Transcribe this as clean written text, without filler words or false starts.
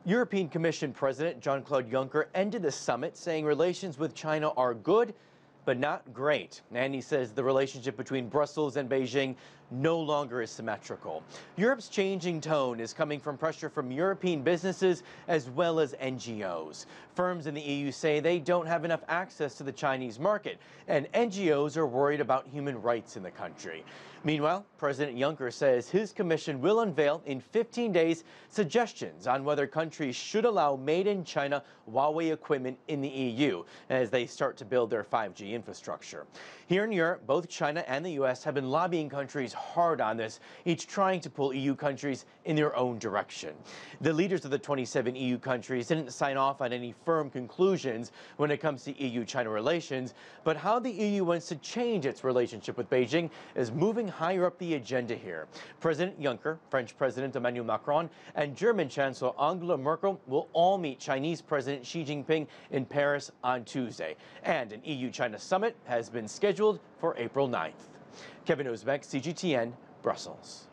European Commission President Jean-Claude Juncker ended the summit saying relations with China are good, but not great. And he says the relationship between Brussels and Beijing no longer is symmetrical. Europe's changing tone is coming from pressure from European businesses as well as NGOs. Firms in the EU say they don't have enough access to the Chinese market, and NGOs are worried about human rights in the country. Meanwhile, President Juncker says his commission will unveil in 15 days suggestions on whether countries should allow made-in-China Huawei equipment in the EU as they start to build their 5G infrastructure. Here in Europe, both China and the U.S. have been lobbying countries hard on this, each trying to pull EU countries in their own direction. The leaders of the 27 EU countries didn't sign off on any firm conclusions when it comes to EU-China relations, but how the EU wants to change its relationship with Beijing is moving higher up the agenda here. President Juncker, French President Emmanuel Macron, and German Chancellor Angela Merkel will all meet Chinese President Xi Jinping in Paris on Tuesday. And an EU-China summit has been scheduled for April 9th. Kevin Uzbek, CGTN, Brussels.